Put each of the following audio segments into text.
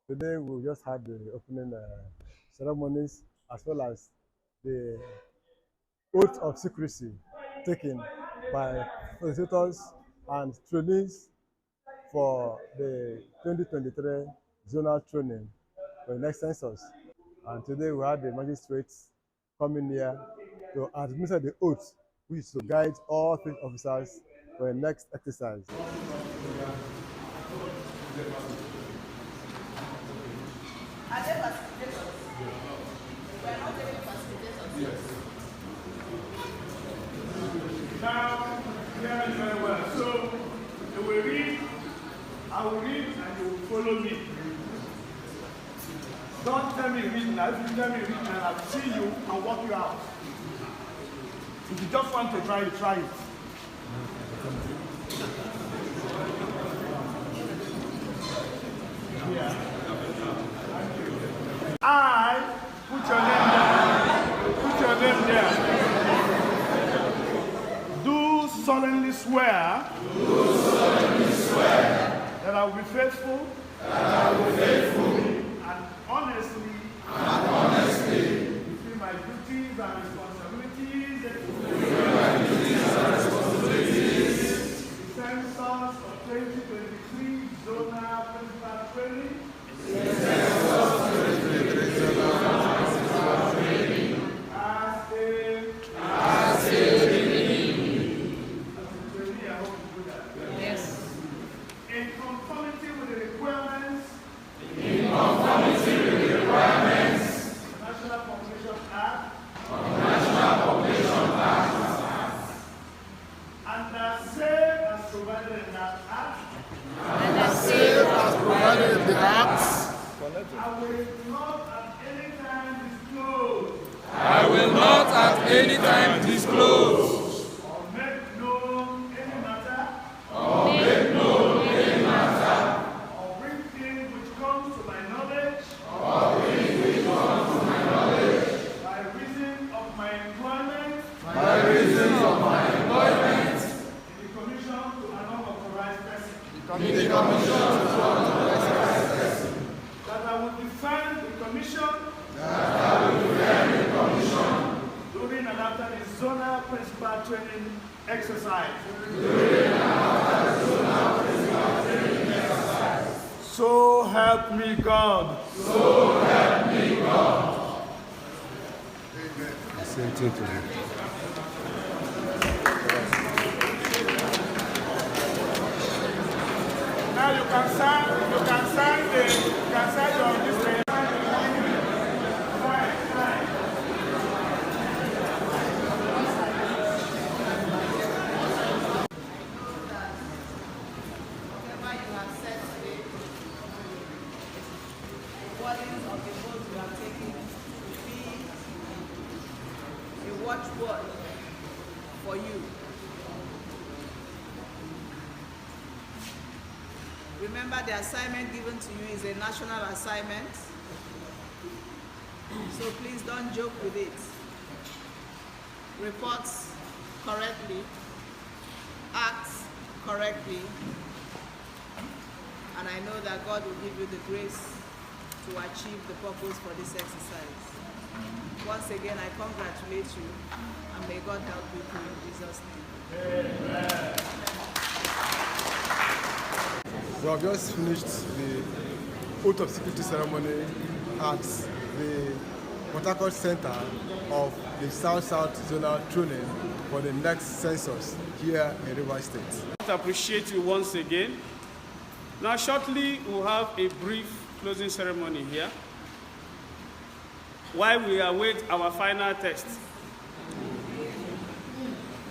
Today we just had the opening ceremonies as well as the oath of secrecy taken by facilitators and trainees for the 2023 zonal training for the next census. And today we had the magistrates coming here to administer the oath, which is to guide all field officers for the next exercise. Are they facilitators? We are not taking facilitators. Yes. Now, hear me very well. So, you will read, I will read, and you will follow me. Don't tell me read now. If you tell me read now, I'll see you and walk you out. If you just want to try it, try it. Yeah. I, put your name there. Do solemnly swear. That I will be faithful. And honestly. Between my duties and responsibilities. The Census of 2023 Zonal Training. In conformity with the requirements National Population Act, and as safe as provided in that act, I will not at any time disclose or make known any matter or bring things which comes to my knowledge by reason of my employment in the commission to an unauthorized person. That I will defend the commission during and after the zonal principal training exercise. So help me God. Same thing to me. Now you can sign your this thing. Of the vote you are taking be a watchword for you. Remember, the assignment given to you is a national assignment, so please don't joke with it. Report correctly, act correctly, and I know that God will give you the grace to achieve the purpose for this exercise. Once again, I congratulate you, and may God help you through in Jesus' name. Amen. We have just finished the oath of security ceremony at the Port Harcourt Center of the South-South Zonal Training for the next census here in Rivers State. I appreciate you once again. Now shortly we'll have a brief closing ceremony here while we await our final test.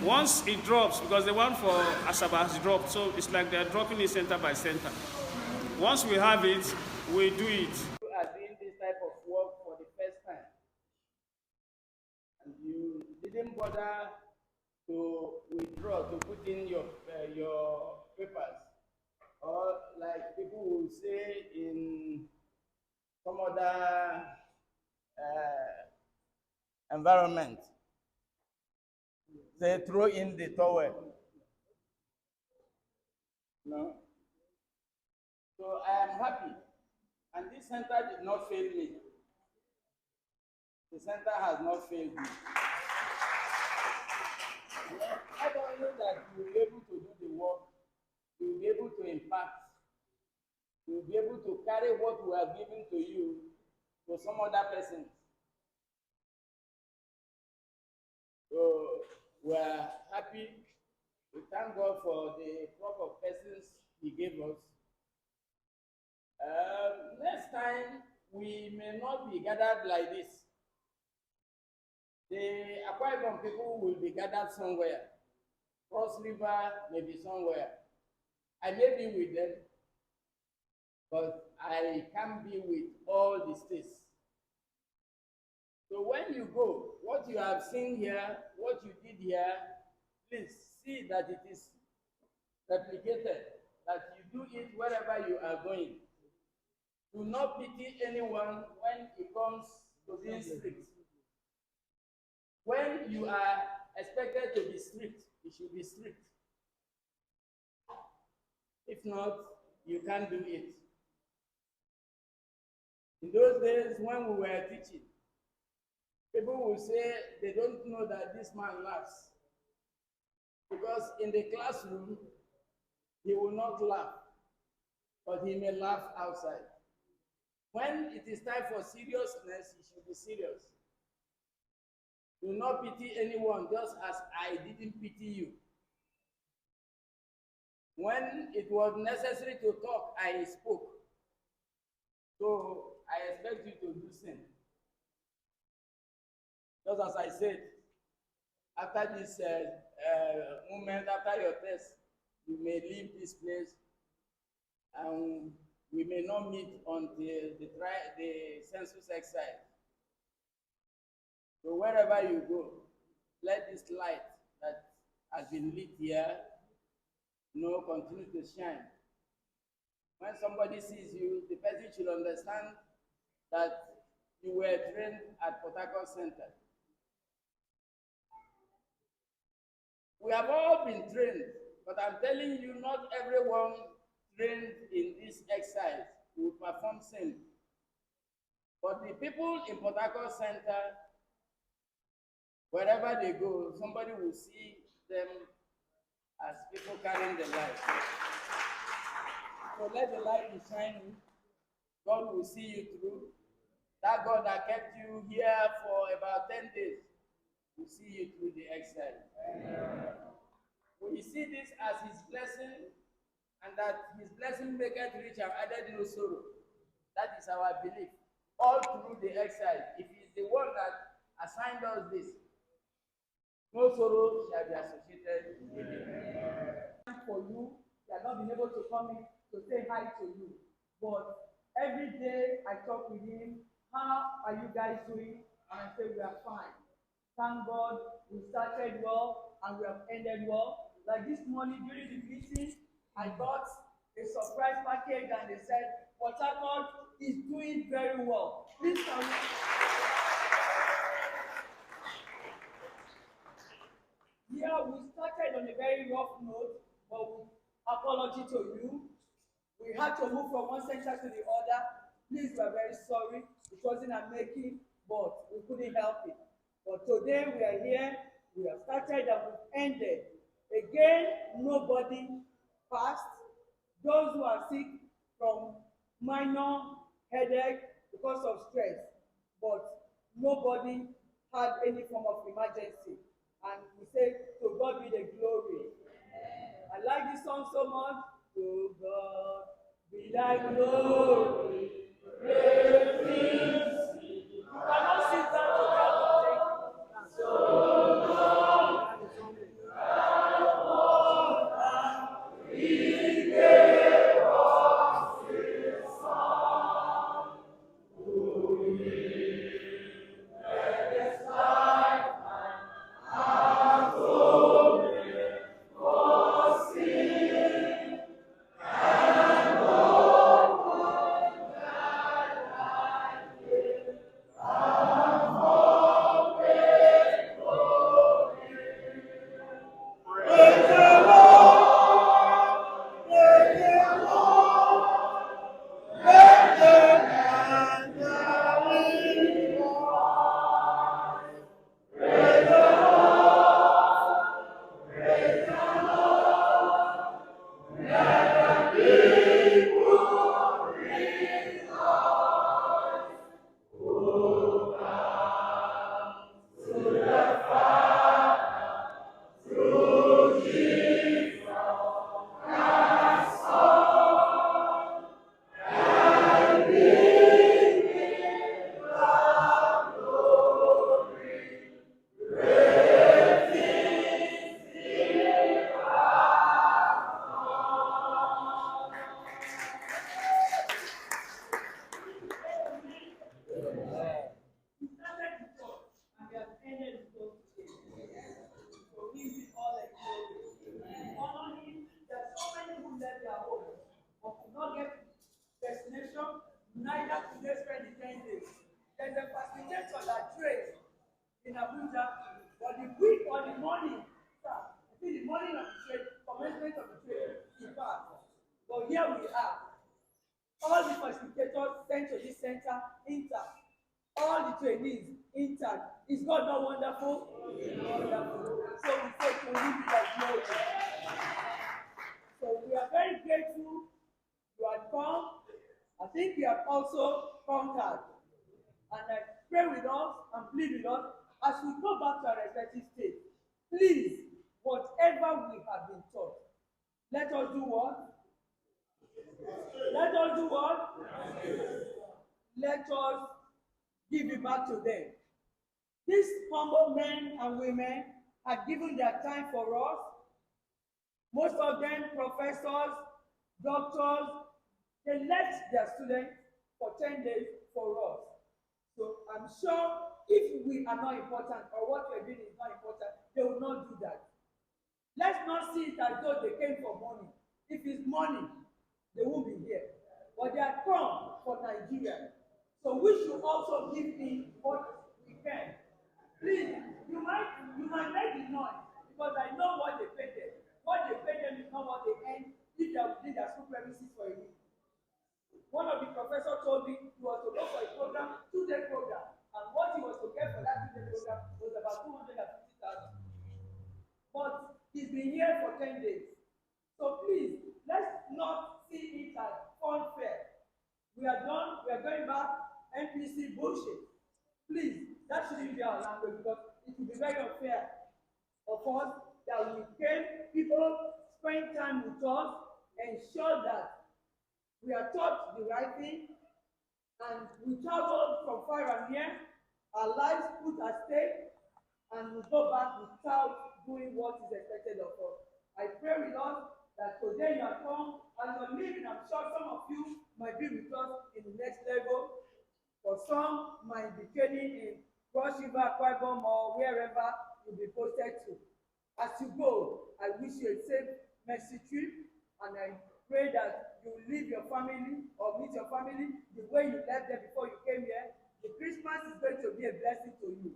Once it drops, because the one for Asaba has dropped, so it's like they're dropping it center by center. Once we have it, we do it. You are doing this type of work for the first time, and you didn't bother to withdraw, to put in your papers, or like people will say in some other environment, they throw in the towel. No. So I am happy, and this center did not fail me. The center has not failed me. I don't know that you will be able to do the work, you will be able to impact, you will be able to carry what we have given to you to some other person. So we are happy. We thank God for the crop of persons He gave us. Next time, we may not be gathered like this. The Akwa Ibom people will be gathered somewhere. Cross River may be somewhere. I may be with them, but I can't be with all the states. So when you go, what you have seen here, what you did here, please see that it is replicated, that you do it wherever you are going. Do not pity anyone when it comes to being strict. When you are expected to be strict, you should be strict. If not, you can't do it. In those days when we were teaching, people will say they don't know that this man laughs. Because in the classroom, he will not laugh, but he may laugh outside. When it is time for seriousness, you should be serious. Do not pity anyone, just as I didn't pity you. When it was necessary to talk, I spoke. So I expect you to do the same. Just as I said, after this moment, after your test, you may leave this place, and we may not meet until the census exercise. So wherever you go, let this light that has been lit here, continue to shine. When somebody sees you, the person should understand that you were trained at Port Harcourt Center. We have all been trained, but I'm telling you, not everyone trained in this exercise will perform same. But the people in Port Harcourt Center, wherever they go, somebody will see them as people carrying the light. So let the light be shining. God will see you through. That God that kept you here for about 10 days will see you through the exercise. We see this as His blessing, and that His blessing maketh rich and added no sorrow. That is our belief. All through the exercise, if He is the one that assigned us this, no sorrow shall be associated with it. For you, they are not been able to come in to say hi to you. But every day I talk with him, how are you guys doing? And I say we are fine. Thank God we started well and we have ended well. Like this morning during the meeting, I got a surprise package and they said, Port Harcourt is doing very well. Please can we... Yeah, we started on a very rough note, but with apology to you. We had to move from one center to the other. Please, we are very sorry. It wasn't a making, but we couldn't help it. But today we are here, we have started and we've ended. Again, nobody passed. Those who are sick from minor headache because of stress, but nobody had any form of emergency. And we say, to God be the glory. I like this song so much. To God be thy glory. Praise. You cannot sit down to God and take. So long. He gave us His Son. Who let His life and so for sin and all. Ghana today spend the 10 days. There's a facilitator that trains in Abuja, but the week or the morning, I think the morning of the trade, commencement of the trade is bad. But here we are. All the facilitators sent to this center intact. All the trainees intact. Is God not wonderful? Wonderful. So we say to him that glory. So we are very grateful you have come. I think you have also conquered. And I pray with us and plead with us as we go back to our respective states. Please, whatever we have been taught, let us do what? Let us do what? Let us give it back to them. These humble men and women have given their time for us. Most of them professors, doctors, they left their students for 10 days for us. So I'm sure if we are not important or what we're doing is not important, they will not do that. Let's not see it as though they came for money. If it's money, they won't be here. But they are come for Nigeria. So we should also give in what we can. Please, you might make the noise because I know what they pay them. What they pay them is not what they earn if they are within their school premises for a week. One of the professors told me he was to go for a program, 2-day program, and what he was to get for that 2-day program was about 250,000. But he's been here for 10 days. So please, let's not see it as unfair. We are done, we are going back, NPC bullshit. Please, that shouldn't be our language because it will be very unfair of us that we came, people spend time with us, ensure that we are taught the right thing, and we travel from far and near, our lives put at stake, and we go back without doing what is expected of us. I pray with us that today you have come, and you're leaving. I'm sure some of you might be with us in the next level. For some might be training in Cross River, Akwa Ibom, or wherever you'll be posted to. As you go, I wish you a safe mercy trip, and I pray that you will leave your family or meet your family the way you left them before you came here. The Christmas is going to be a blessing to you.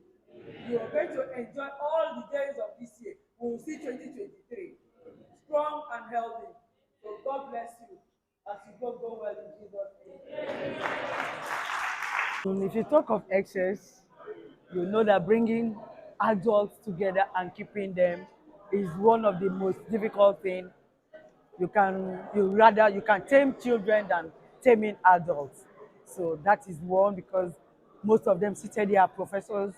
You are going to enjoy all the days of this year. We will see 2023 strong and healthy. So God bless you as you go well in Jesus' name. If you talk of excess, you know that bringing adults together and keeping them is one of the most difficult things. You can tame children than taming adults. So that is one, because most of them seated here are professors,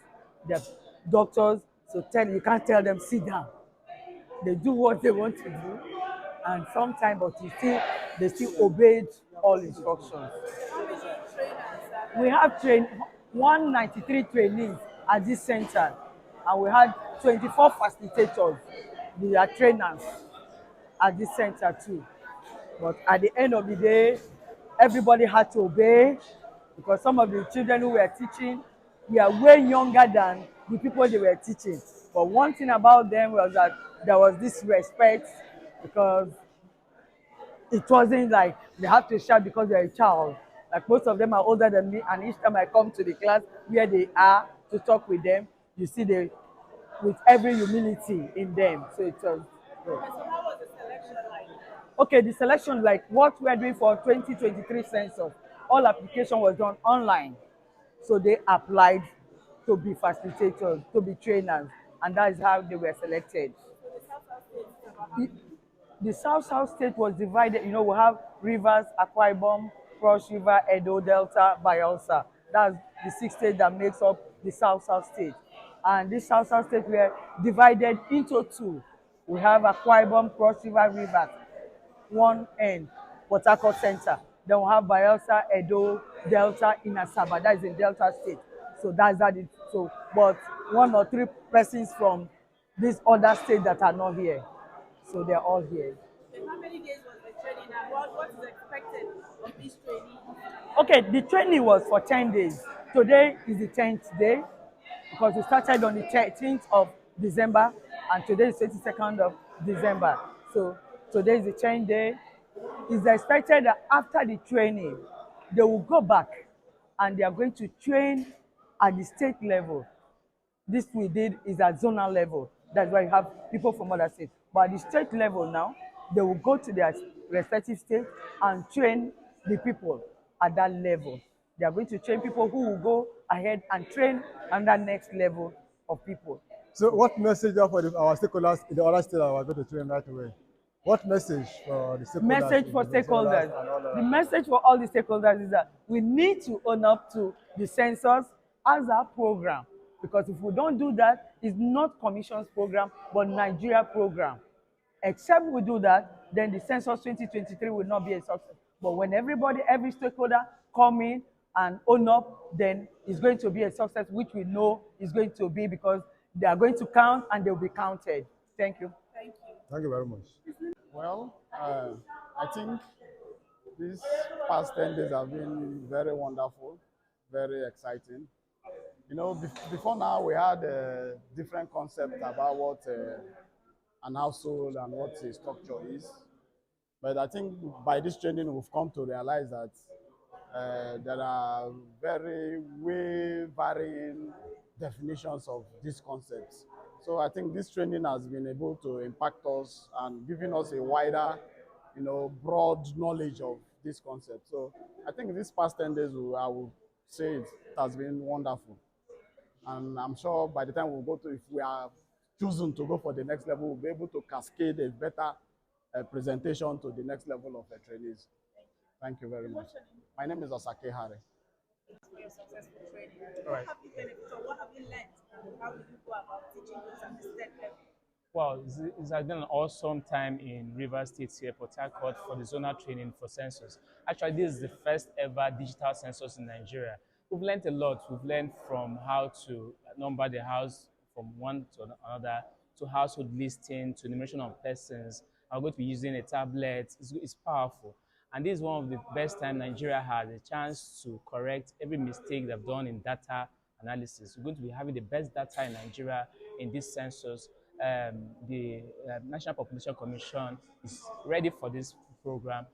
they're doctors, so you can't tell them sit down. They do what they want to do, and sometimes, but they still obeyed all instructions. We have 193 trainees at this center, and we had 24 facilitators. They are trainers at this center too. But at the end of the day, everybody had to obey, because some of the children who were teaching were way younger than the people they were teaching. But one thing about them was that there was this respect, because it wasn't like they have to shout because they're a child. Like most of them are older than me, and each time I come to the class where they are to talk with them, you see with every humility in them. So it was good. So how was the selection like? Okay, the selection, like what we are doing for 2023 census, all application was done online. So they applied to be facilitators, to be trainers, and that is how they were selected. The South state was divided. You know, we have Rivers, Akwa Ibom, Cross River, Edo, Delta, Bayelsa. That's the 6 states that makes up the South state. And this South state were divided into 2. We have Akwa Ibom, Cross River, Rivers, one end, Port Harcourt Center. Then we have Bayelsa, Edo, Delta in Asaba. That is in Delta State. So that's that. So, but 1 or 3 persons from these other states that are not here. So they're all here. And how many days was the training, and what is expected of this training? Okay, the training was for 10 days. Today is the 10th day, because we started on the 13th of December, and today is 22nd of December. So today is the 10th day. It's expected that after the training, they will go back and they are going to train at the state level. This we did is at zonal level. That's why you have people from other states. But at the state level now, they will go to their respective state and train the people at that level. They are going to train people who will go ahead and train on that next level of people. So what message for our stakeholders in the other states that are going to train right away? What message for the stakeholders? Message for stakeholders. The message for all the stakeholders is that we need to own up to the census as our program. Because if we don't do that, it's not Commission's program, but Nigeria program. Except we do that, then the census 2023 will not be a success. But when everybody, every stakeholder come in and own up, then it's going to be a success, which we know is going to be because they are going to count and they will be counted. Thank you. Thank you very much. Well, I think these past 10 days have been very wonderful, very exciting. You know, before now we had a different concept about what an household and what a structure is. But I think by this training we've come to realize that there are very varying definitions of these concepts. So I think this training has been able to impact us and giving us a wider, broad knowledge of this concept. So I think these past 10 days, I would say it has been wonderful. And I'm sure by the time we'll go to, if we are chosen to go for the next level, we'll be able to cascade a better presentation to the next level of trainees. Thank you very much. My name is Osake Hare. For your successful training. Right. What have you benefited or what have you learned? And how will you go about teaching those at the state level? Well, it's been an awesome time in Rivers State here, Port Harcourt, for the zonal training for census. Actually, this is the first ever digital census in Nigeria. We've learned a lot. We've learned from how to number the house from one to another, to household listing, to enumeration of persons. I'm going to be using a tablet. It's powerful. And this is one of the best time Nigeria has a chance to correct every mistake they've done in data analysis. We're going to be having the best data in Nigeria in this census. The National Population Commission is ready for this program.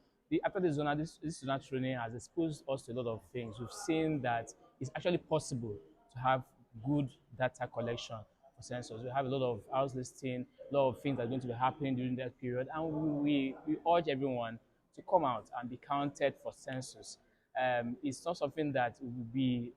After this zonal training has exposed us to a lot of things. We've seen that it's actually possible to have good data collection for census. We have a lot of house listing, a lot of things that are going to be happening during that period, and we urge everyone to come out and be counted for census. It's not something that will be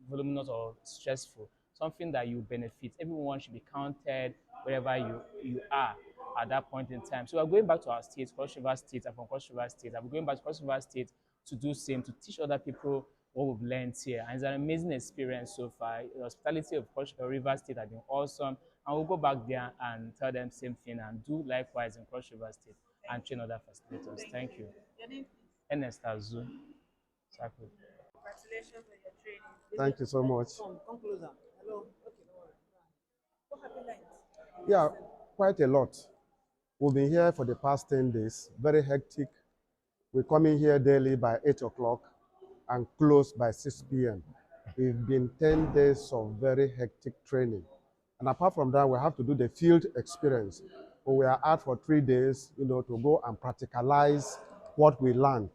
voluminous or stressful, something that you benefit. Everyone should be counted wherever you are at that point in time. So we're going back to our state, Cross River State. I'm from Cross River State. I'm going back to Cross River State to do same, to teach other people what we've learned here. And it's an amazing experience so far. The hospitality of Cross River State has been awesome. And we'll go back there and tell them same thing and do likewise in Cross River State and train other facilitators. Thank you. Your name, please? Ernest Azu. Congratulations on your training. Thank you so much. Come closer. Hello. Okay, no worries. What have you learned? Yeah, quite a lot. We've been here for the past 10 days, very hectic. We come in here daily by 8 o'clock and close by 6 p.m. We've been 10 days of very hectic training. And apart from that, we have to do the field experience. We are out for 3 days, to go and practicalize what we learned,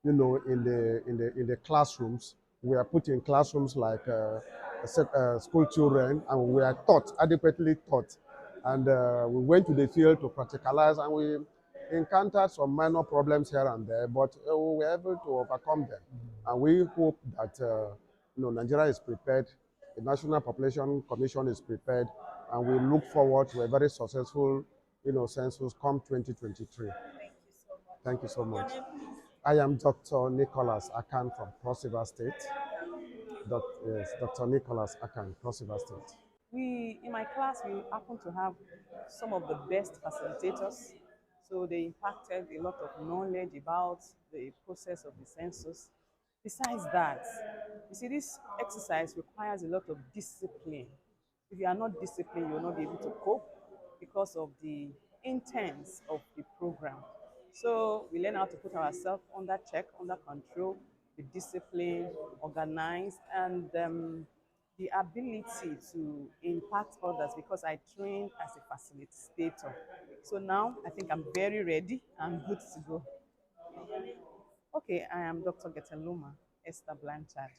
in the classrooms. We are put in classrooms like school children, and we are adequately taught. And we went to the field to practicalize, and we encountered some minor problems here and there, but we were able to overcome them. And we hope that Nigeria is prepared, the National Population Commission is prepared, and we look forward to a very successful census come 2023. Thank you so much. I am Dr. Nicholas Akan from Cross River State. Yes, Dr. Nicholas Akan, Cross River State. In my class, we happen to have some of the best facilitators. So they impacted a lot of knowledge about the process of the census. Besides that, you see, this exercise requires a lot of discipline. If you are not disciplined, you will not be able to cope because of the intents of the program. So we learn how to put ourselves under check, under control, be disciplined, organized, and the ability to impact others because I trained as a facilitator. So now I think I'm very ready and good to go. Okay, I am Dr. Geteluma. Esther Blanchard.